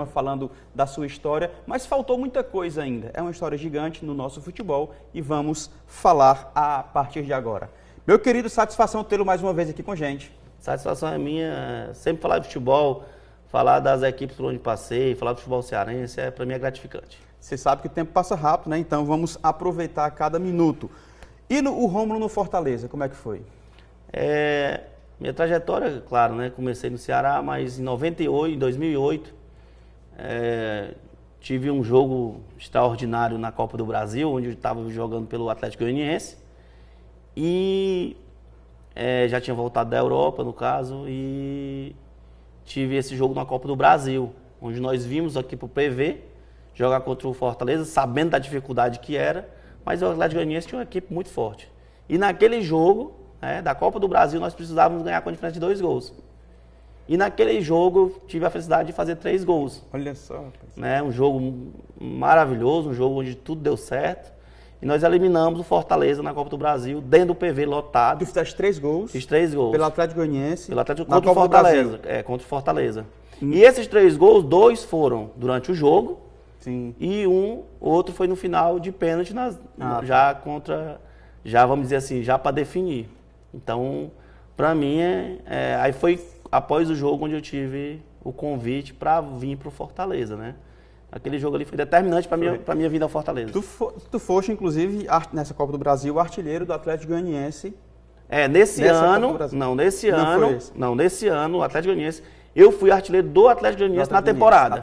falando da sua história, mas faltou muita coisa ainda. É uma história gigante no nosso futebol e vamos falar a partir de agora. Meu querido, satisfação tê-lo mais uma vez aqui com a gente. Satisfação é minha, sempre falar de futebol, falar das equipes por onde passei, falar do futebol cearense, para mim é gratificante. Você sabe que o tempo passa rápido, né? Então vamos aproveitar cada minuto. E o Rômulo no Fortaleza, como é que foi? Minha trajetória, claro, né? Comecei no Ceará, mas em 2008, tive um jogo extraordinário na Copa do Brasil, onde eu estava jogando pelo Atlético Goianiense. E já tinha voltado da Europa, no caso, e tive esse jogo na Copa do Brasil, onde nós vimos aqui para o PV jogar contra o Fortaleza, sabendo da dificuldade que era, mas o Atlético Goianiense tinha uma equipe muito forte. E naquele jogo, da Copa do Brasil, nós precisávamos ganhar com a diferença de 2 gols. E naquele jogo eu tive a felicidade de fazer 3 gols. Olha só, rapaz. Um jogo maravilhoso, um jogo onde tudo deu certo. E nós eliminamos o Fortaleza na Copa do Brasil, dentro do PV lotado. Tu fizeste 3 gols? Fiz 3 gols. Pelo Atlético Goianiense? Pelo Atlético contra o Fortaleza. Contra o Fortaleza. E esses 3 gols, 2 foram durante o jogo. Sim. E outro foi no final de pênalti, já vamos dizer assim, já para definir. Então, para mim, aí foi após o jogo onde eu tive o convite para vir para o Fortaleza, né? Aquele jogo ali foi determinante para minha vida ao Fortaleza. Tu foste, inclusive, nessa Copa do Brasil, artilheiro do Atlético Goianiense. Nesse ano, o Atlético Goianiense, eu fui artilheiro do Atlético Goianiense na temporada.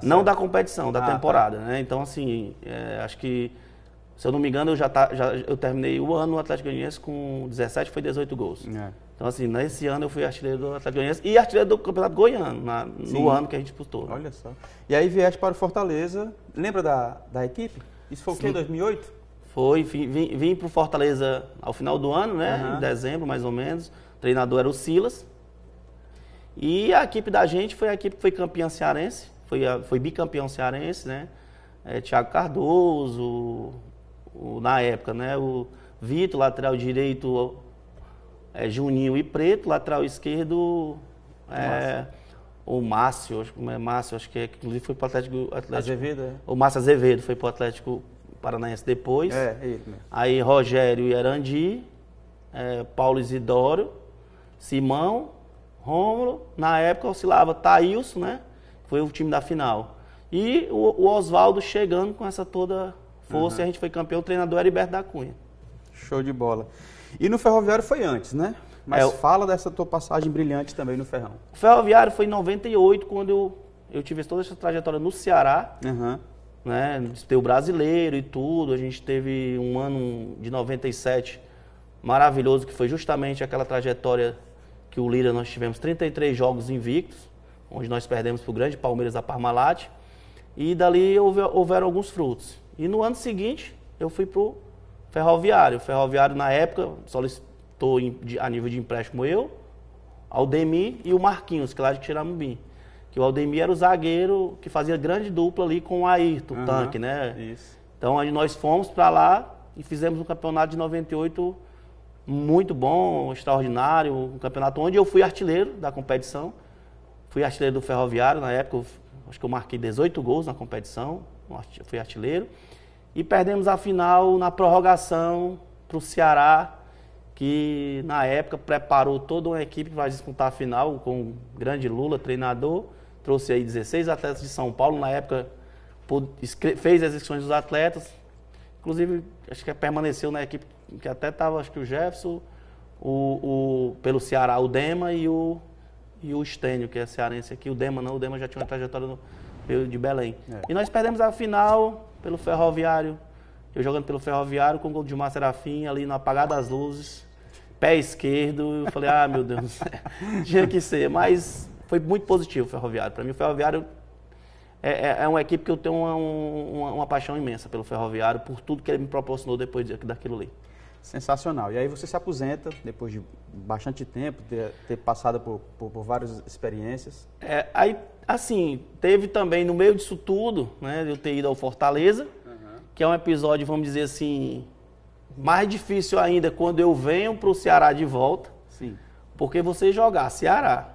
Não da competição, da temporada, né? Então, assim, acho que, se eu não me engano, eu terminei o ano no Atlético Goianiense com 17, foi 18 gols. Então, assim, nesse ano eu fui artilheiro do Atlético Goianiense e artilheiro do Campeonato Goiano, no ano que a gente disputou. Olha só. E aí vieste para o Fortaleza, lembra da equipe? Isso foi o quê, 2008? Foi, vim para o Fortaleza ao final do ano, né? Em dezembro, mais ou menos. O treinador era o Silas. E a equipe da gente foi a equipe que foi campeã cearense, foi bicampeão cearense, né? Thiago Cardoso, na época, né? O Vitor, lateral direito, Juninho e Preto, lateral esquerdo, o Márcio, acho que inclusive foi para o Atlético Azevedo, O Márcio Azevedo foi para o Atlético Paranaense depois. Ele mesmo. Aí Rogério e Erandi, Paulo Isidoro, Simão, Rômulo, na época oscilava Thailson, né? Foi o time da final. E o Oswaldo chegando com essa toda força, e a gente foi campeão, o treinador Heriberto da Cunha. Show de bola. E no Ferroviário foi antes, né? Mas fala dessa tua passagem brilhante também no Ferrão. O Ferroviário foi em 98, quando eu tive toda essa trajetória no Ceará, né? Disputei o Brasileiro e tudo. A gente teve um ano de 97 maravilhoso, que foi justamente aquela trajetória que o Lira, nós tivemos 33 jogos invictos, onde nós perdemos para o grande Palmeiras da Parmalat, e dali houveram alguns frutos. E no ano seguinte, eu fui para o Ferroviário. O Ferroviário, na época, solicitou a nível de empréstimo Aldemir e o Marquinhos, que lá de Xiramubim. Que o Aldemir era o zagueiro que fazia grande dupla ali com o Ayrton, o tanque, né? Isso. Então, aí nós fomos para lá e fizemos um campeonato de 98 muito bom, extraordinário, um campeonato onde eu fui artilheiro da competição. Fui artilheiro do Ferroviário na época, acho que eu marquei 18 gols na competição, fui artilheiro. E perdemos a final na prorrogação para o Ceará, que na época preparou toda uma equipe para disputar a final, com o grande Lula, treinador. Trouxe aí 16 atletas de São Paulo, na época fez as inscrições dos atletas. Inclusive, acho que permaneceu na equipe, que até estava, acho que o Jefferson, pelo Ceará, o Dema e o Estênio, que é cearense aqui. O Dema já tinha uma trajetória de Belém. E nós perdemos a final pelo Ferroviário, eu jogando pelo Ferroviário com o gol de Gilmar Serafim, ali no apagar das luzes, pé esquerdo. Eu falei, meu Deus, tinha que ser. Mas foi muito positivo o Ferroviário. Para mim, o Ferroviário é uma equipe que eu tenho uma paixão imensa pelo Ferroviário, por tudo que ele me proporcionou depois daquilo ali. Sensacional. E aí você se aposenta, depois de bastante tempo, ter passado por várias experiências. Aí, assim, teve também, no meio disso tudo, né, eu ter ido ao Fortaleza, que é um episódio, vamos dizer assim, mais difícil ainda quando eu venho para o Ceará de volta. Sim. Porque você jogar Ceará,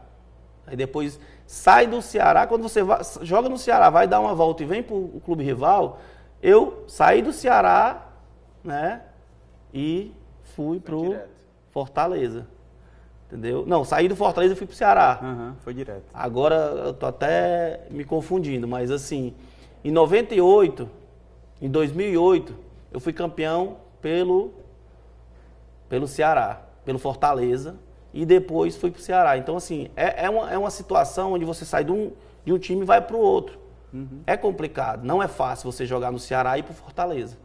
aí depois sai do Ceará, quando você joga no Ceará, vai dar uma volta e vem para o clube rival, eu saí do Ceará, né, e fui para o Fortaleza. Entendeu? Não, saí do Fortaleza e fui pro Ceará. Foi direto. Agora eu tô até me confundindo, mas assim, em 98, em 2008, eu fui campeão pelo Ceará, pelo Fortaleza, e depois fui pro Ceará. Então, assim, é uma situação onde você sai de um time e vai pro outro. É complicado, não é fácil você jogar no Ceará e ir pro Fortaleza.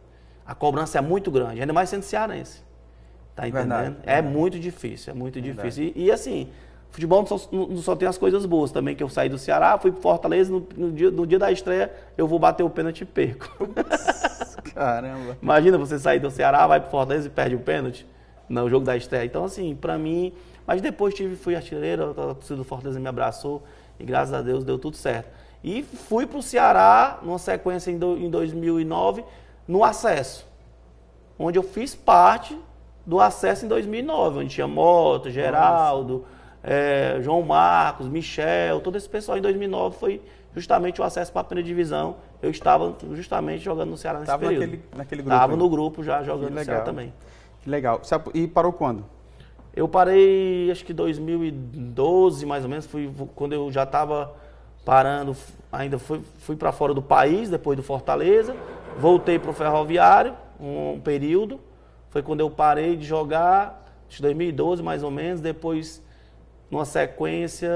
A cobrança é muito grande, ainda mais sendo cearense. Tá entendendo? Verdade. É muito difícil, é muito difícil. E assim, futebol não só tem as coisas boas também, que eu saí do Ceará, fui pro Fortaleza, no dia da estreia, eu vou bater o pênalti e perco. Caramba. Imagina você sair do Ceará, vai pro Fortaleza e perde o pênalti no jogo da estreia. Então assim, pra mim, mas depois fui artilheiro, a torcida do Fortaleza me abraçou e graças a Deus deu tudo certo. E fui pro Ceará, numa sequência em 2009, no acesso, onde eu fiz parte do acesso em 2009, onde tinha Mota, Geraldo, João Marcos, Michel, todo esse pessoal em 2009 foi justamente o acesso para a primeira divisão. Eu estava justamente jogando no Ceará nesse período. Naquele grupo. Estava no grupo já jogando no Ceará também. Que legal. E parou quando? Eu parei, acho que 2012 mais ou menos, quando eu já estava parando, ainda fui para fora do país, depois do Fortaleza, voltei para o Ferroviário, um período. Foi quando eu parei de jogar, em 2012 mais ou menos, depois, numa sequência,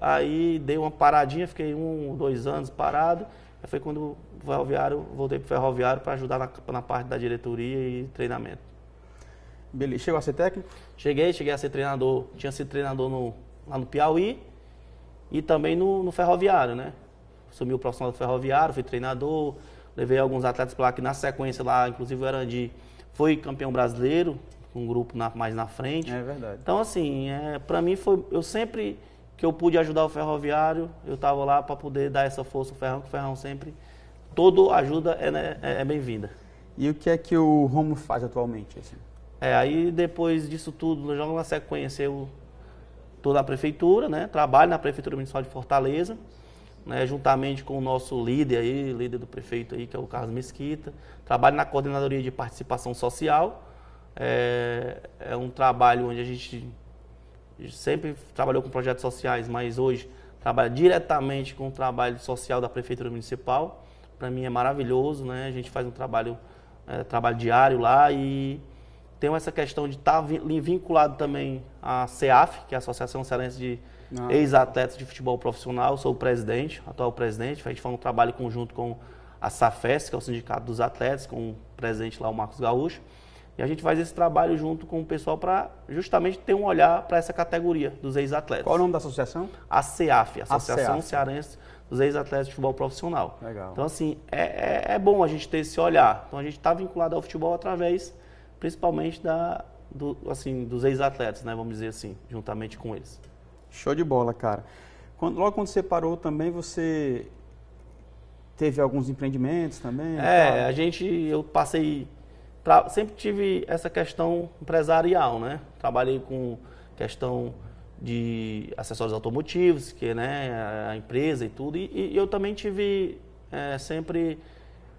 aí dei uma paradinha, fiquei 1 ou 2 anos parado, aí foi quando voltei para o Ferroviário para ajudar na parte da diretoria e treinamento. Beleza. Chegou a ser técnico? Cheguei a ser treinador, tinha sido treinador lá no Piauí e também no Ferroviário, né? Assumi o profissional do Ferroviário, fui treinador, levei alguns atletas para lá, que na sequência lá, inclusive o Erandi, foi campeão brasileiro, com um grupo mais na frente. É verdade. Então, assim, para mim eu sempre que eu pude ajudar o Ferroviário, eu estava lá para poder dar essa força ao Ferrão, que o Ferrão sempre, toda ajuda é bem-vinda. E o que é que o Romulo faz atualmente? Assim? Aí depois disso tudo, logo na sequência, eu estou na prefeitura, né? Trabalho na Prefeitura Municipal de Fortaleza, né, juntamente com o nosso líder do prefeito aí, que é o Carlos Mesquita. Trabalho na Coordenadoria de Participação Social. É um trabalho onde a gente sempre trabalhou com projetos sociais, mas hoje trabalha diretamente com o trabalho social da Prefeitura Municipal. Para mim é maravilhoso, né? A gente faz um trabalho diário lá e tem essa questão de estar vinculado também à CEAF, que é a Associação Cearense de Ex-Atletas de Futebol Profissional. Sou o presidente, atual presidente. A gente faz um trabalho conjunto com a SAFES, que é o Sindicato dos Atletas, com o presidente lá, o Marcos Gaúcho. E a gente faz esse trabalho junto com o pessoal para justamente ter um olhar para essa categoria dos ex-atletas. Qual é o nome da associação? A CEAF, Associação Cearense dos Ex-Atletas de Futebol Profissional. Legal. Então, assim, é bom a gente ter esse olhar. Então, a gente está vinculado ao futebol através, principalmente, dos ex-atletas, né? Vamos dizer assim, juntamente com eles. Show de bola, cara. Logo quando você parou também, você teve alguns empreendimentos também? Eu passei... sempre tive essa questão empresarial, né? Trabalhei com questão de acessórios automotivos, que, né, a empresa e tudo. E eu também tive sempre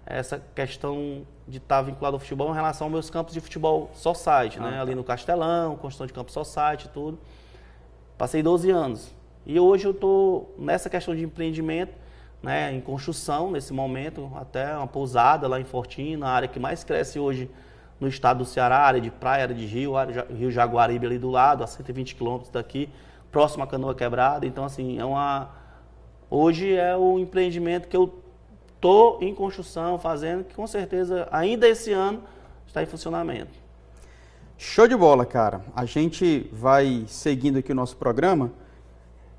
essa questão de estar vinculado ao futebol em relação aos meus campos de futebol society, né? Ali no Castelão, construção de campo society e tudo. Passei 12 anos. E hoje eu estou nessa questão de empreendimento, né, em construção, nesse momento, até uma pousada lá em Fortim, na área que mais cresce hoje no estado do Ceará, área de praia, área de rio, Rio Jaguaribe ali do lado, a 120 quilômetros daqui, próximo à Canoa Quebrada. Então, assim, hoje é o empreendimento que eu estou em construção, fazendo, que com certeza ainda esse ano está em funcionamento. Show de bola, cara. A gente vai seguindo aqui o nosso programa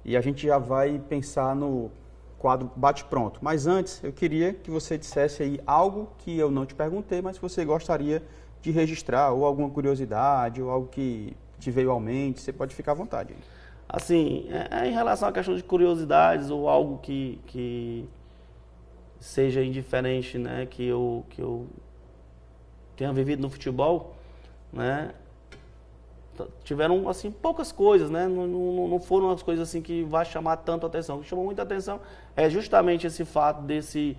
e a gente já vai pensar no quadro bate-pronto. Mas antes, eu queria que você dissesse aí algo que eu não te perguntei, mas que você gostaria de registrar, ou alguma curiosidade, ou algo que te veio à mente. Você pode ficar à vontade. Assim, em relação à questão de curiosidades, ou algo que seja indiferente, né, que eu tenha vivido no futebol, né, tiveram, assim, poucas coisas, né? Não foram as coisas assim que vai chamar tanto a atenção. O que chamou muita atenção é justamente esse fato de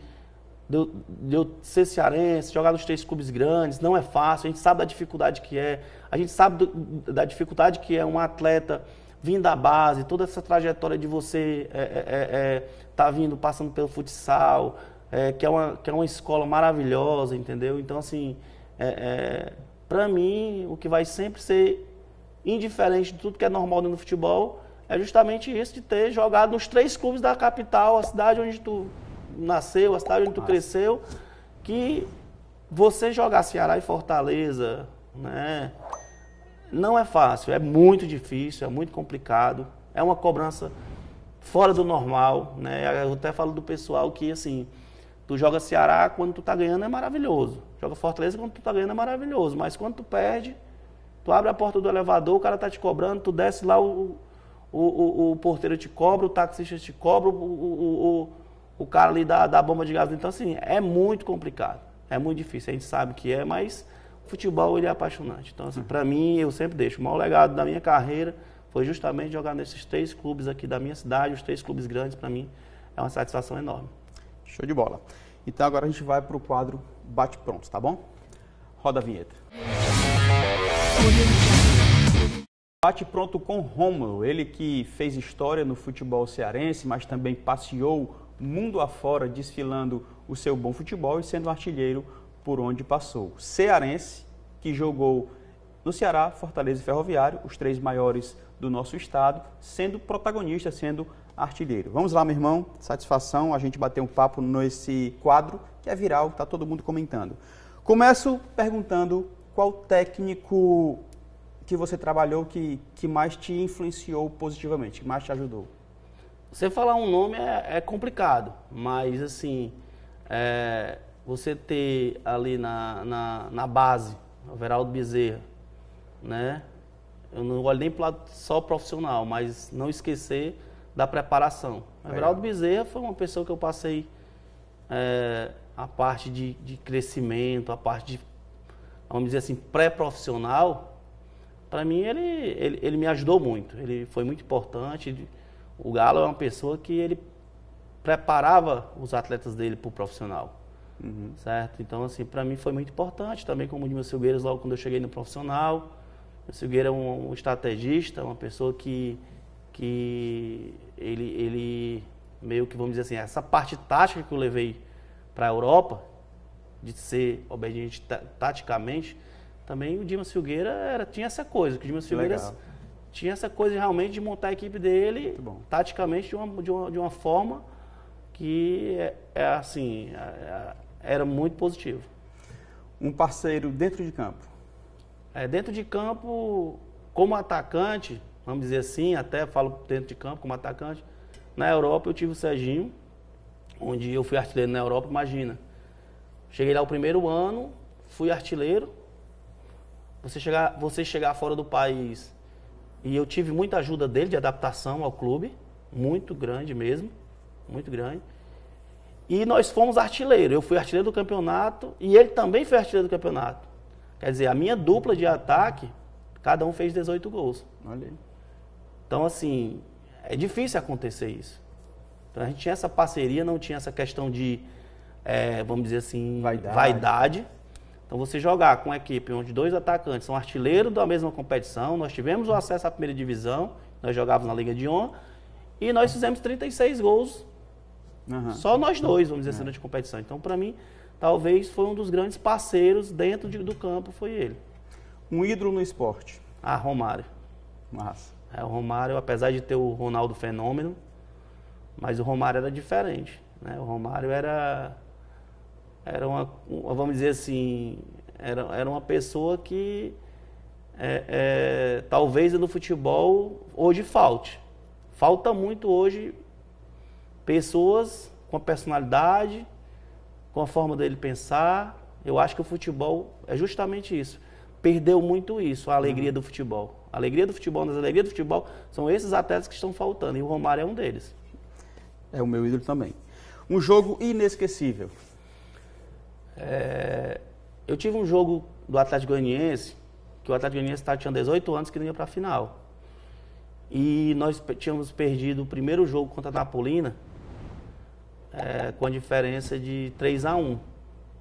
eu ser cearense, jogar nos 3 clubes grandes, não é fácil, a gente sabe da dificuldade que é, a gente sabe da dificuldade que é um atleta vindo da base, toda essa trajetória de você tá vindo, passando pelo futsal, que é uma escola maravilhosa, entendeu? Então, assim, para mim, o que vai sempre ser indiferente de tudo que é normal no futebol é justamente isso, de ter jogado nos 3 clubes da capital, a cidade onde tu nasceu, a cidade onde tu cresceu, que você jogar Ceará e Fortaleza, né, não é fácil, é muito difícil, é muito complicado, é uma cobrança fora do normal, né? Eu até falo do pessoal que, assim, tu joga Ceará quando tu tá ganhando é maravilhoso, joga Fortaleza quando tu tá ganhando é maravilhoso, mas quando tu perde, tu abre a porta do elevador, o cara tá te cobrando, tu desce lá, o porteiro te cobra, o taxista te cobra, o cara ali da bomba de gasolina. Então, assim, é muito complicado, é muito difícil, a gente sabe que é, mas o futebol, ele é apaixonante. Então, assim, pra mim, eu sempre deixo, o maior legado da minha carreira foi justamente jogar nesses 3 clubes aqui da minha cidade, os 3 clubes grandes, pra mim, é uma satisfação enorme. Show de bola. Então, agora a gente vai pro quadro Bate Pronto, tá bom? Roda a vinheta. Bate Pronto com Rômulo, ele que fez história no futebol cearense, mas também passeou mundo afora desfilando o seu bom futebol e sendo artilheiro por onde passou. Cearense, que jogou no Ceará, Fortaleza e Ferroviário, os 3 maiores do nosso estado, sendo protagonista, sendo artilheiro. Vamos lá, meu irmão, satisfação a gente bater um papo nesse quadro que é viral, tá todo mundo comentando. Começo perguntando qual técnico que você trabalhou que mais te influenciou positivamente, que mais te ajudou. Você falar um nome é complicado, mas, assim, você ter ali na base, o Everaldo Bezerra, né? Eu não olho nem para o lado só profissional, mas não esquecer da preparação. O Everaldo Bezerra foi uma pessoa que eu passei a parte de crescimento, a parte de, vamos dizer assim, pré-profissional. Para mim, ele me ajudou muito, ele foi muito importante. O Galo é uma pessoa que ele preparava os atletas dele para o profissional, certo? Então, assim, para mim foi muito importante, também como o Edmilson Silgueiras, logo quando eu cheguei no profissional. O Silgueira é um estrategista, uma pessoa que ele meio que, vamos dizer assim, essa parte tática que eu levei para a Europa, de ser obediente taticamente, também o Dimas Silgueira tinha essa coisa, que o Dimas Silgueira tinha essa coisa realmente de montar a equipe dele taticamente de uma forma que assim, era muito positivo. Um parceiro dentro de campo? Dentro de campo, como atacante, vamos dizer assim, até falo dentro de campo como atacante, na Europa eu tive o Serginho, onde eu fui artilheiro na Europa, imagina. Cheguei lá o primeiro ano, fui artilheiro, você chegar fora do país. E eu tive muita ajuda dele de adaptação ao clube, muito grande mesmo, muito grande. E nós fomos artilheiro, eu fui artilheiro do campeonato e ele também foi artilheiro do campeonato. Quer dizer, a minha dupla de ataque, cada um fez 18 gols. Olha aí. Então, assim, é difícil acontecer isso. Então a gente tinha essa parceria, não tinha essa questão de, vamos dizer assim, vaidade. Então você jogar com uma equipe onde 2 atacantes são artilheiros da mesma competição, nós tivemos o acesso à primeira divisão, nós jogávamos na Liga de Honra, e nós fizemos 36 gols, só nós 2, vamos dizer assim, durante a competição. Então, para mim, talvez foi um dos grandes parceiros dentro do campo, foi ele. Um ídolo no esporte? Romário. Massa. O Romário, apesar de ter o Ronaldo Fenômeno, mas o Romário era diferente, né? O Romário era vamos dizer assim, era uma pessoa que talvez no futebol hoje falte. Falta muito hoje pessoas com a personalidade, com a forma dele pensar. Eu acho que o futebol é justamente isso. Perdeu muito isso, a alegria do futebol. A alegria do futebol, nas alegrias do futebol, são esses atletas que estão faltando, e o Romário é um deles. É o meu ídolo também. Um jogo inesquecível. Eu tive um jogo do Atlético Goianiense, que o Atlético Goianiense tinha 18 anos que não ia para a final. E nós tínhamos perdido o primeiro jogo contra a Napolina com a diferença de 3-1.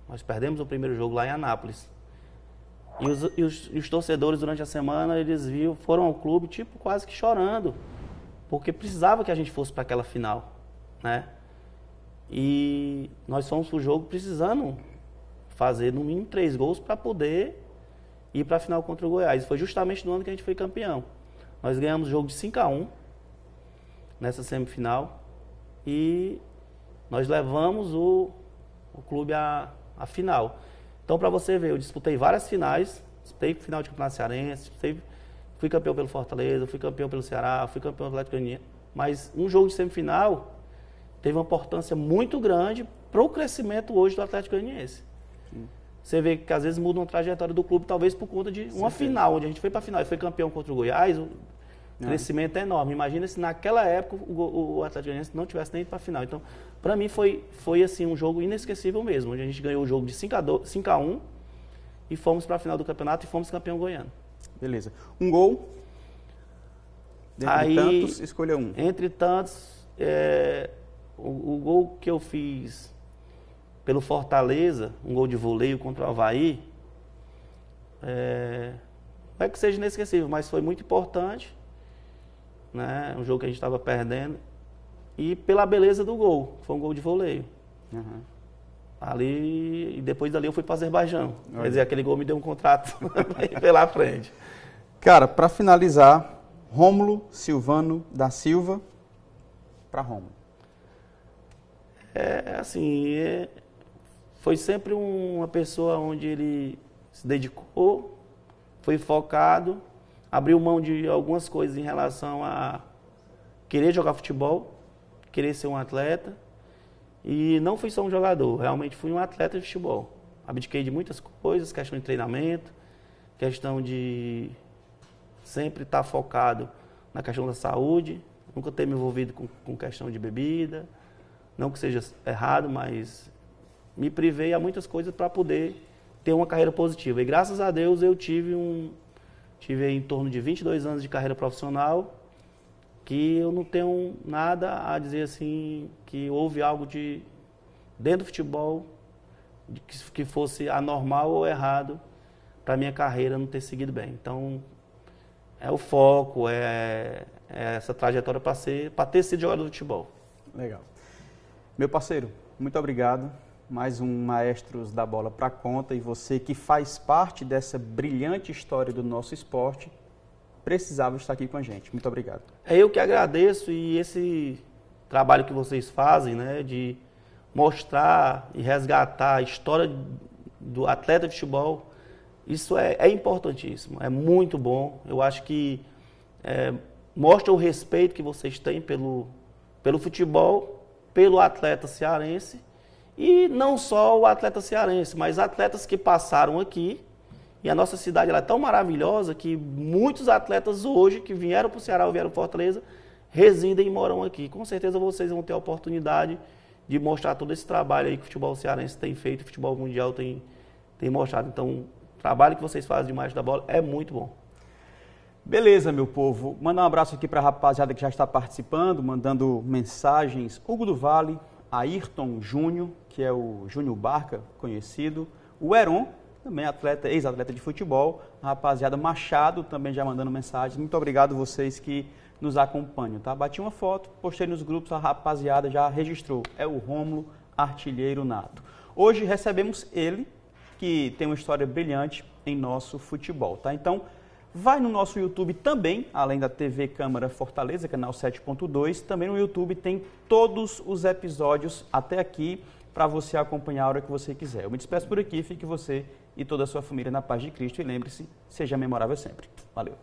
Nós perdemos o primeiro jogo lá em Anápolis. E os torcedores, durante a semana, eles foram ao clube, tipo, quase que chorando, porque precisava que a gente fosse para aquela final, né? E nós fomos pro jogo precisando fazer no mínimo 3 gols para poder ir para a final contra o Goiás. Foi justamente no ano que a gente foi campeão. Nós ganhamos o jogo de 5-1 nessa semifinal e nós levamos o clube à final. Então, para você ver, eu disputei várias finais, disputei final de campeonato cearense, fui campeão pelo Fortaleza, fui campeão pelo Ceará, fui campeão do Atlético Goianiense, mas um jogo de semifinal teve uma importância muito grande para o crescimento hoje do Atlético Goianiense. Você vê que às vezes muda uma trajetória do clube, talvez por conta de uma final, onde a gente foi para a final e foi campeão contra o Goiás, o crescimento é enorme. Imagina se naquela época o Atlético Goianiense não tivesse nem ido para a final. Então, para mim foi assim, um jogo inesquecível mesmo, onde a gente ganhou o jogo de 5-1 e fomos para a final do campeonato e fomos campeão goiano. Beleza. Um gol? Dentre tantos, escolha um. Entre tantos, o gol que eu fiz pelo Fortaleza, um gol de voleio contra o Avaí, não é que seja inesquecível, mas foi muito importante, né? Um jogo que a gente estava perdendo, e pela beleza do gol, foi um gol de voleio. Uhum. Ali, e depois dali eu fui para o Azerbaijão. Quer dizer, aquele gol me deu um contrato pela frente. Cara, para finalizar, Rômulo Silvano da Silva para Rômulo. Foi sempre uma pessoa onde ele se dedicou, foi focado, abriu mão de algumas coisas em relação a querer jogar futebol, querer ser um atleta. E não fui só um jogador, realmente fui um atleta de futebol. Abdiquei de muitas coisas, questão de treinamento, questão de sempre estar focado na questão da saúde, nunca ter me envolvido com questão de bebida, não que seja errado, mas me privei a muitas coisas para poder ter uma carreira positiva. E graças a Deus eu tive em torno de 22 anos de carreira profissional, que eu não tenho nada a dizer assim, que houve algo dentro do futebol que fosse anormal ou errado para a minha carreira não ter seguido bem. Então, é o foco, é essa trajetória para ter sido jogador de futebol. Legal. Meu parceiro, muito obrigado. Mais um Maestros da Bola para conta, e você que faz parte dessa brilhante história do nosso esporte, precisava estar aqui com a gente. Muito obrigado. É eu que agradeço, e esse trabalho que vocês fazem, né, de mostrar e resgatar a história do atleta de futebol, isso é importantíssimo, é muito bom. Eu acho que mostra o respeito que vocês têm pelo futebol, pelo atleta cearense, e não só o atleta cearense, mas atletas que passaram aqui. E a nossa cidade ela é tão maravilhosa que muitos atletas hoje que vieram para o Ceará ou vieram para Fortaleza residem e moram aqui. Com certeza vocês vão ter a oportunidade de mostrar todo esse trabalho aí que o futebol cearense tem feito, o futebol mundial tem mostrado. Então, o trabalho que vocês fazem de Maestros da Bola é muito bom. Beleza, meu povo. Mandar um abraço aqui para a rapaziada que já está participando, mandando mensagens. Hugo do Vale, Ayrton Júnior, que é o Júnior Barca, conhecido. O Heron, também ex-atleta de futebol. A rapaziada Machado também já mandando mensagens. Muito obrigado vocês que nos acompanham, tá? Bati uma foto, postei nos grupos, a rapaziada já registrou. É o Rômulo, artilheiro nato. Hoje recebemos ele, que tem uma história brilhante em nosso futebol, tá? Então, vai no nosso YouTube também, além da TV Câmara Fortaleza, canal 7.2, também no YouTube tem todos os episódios até aqui para você acompanhar a hora que você quiser. Eu me despeço por aqui, fique você e toda a sua família na paz de Cristo e lembre-se, seja memorável sempre. Valeu!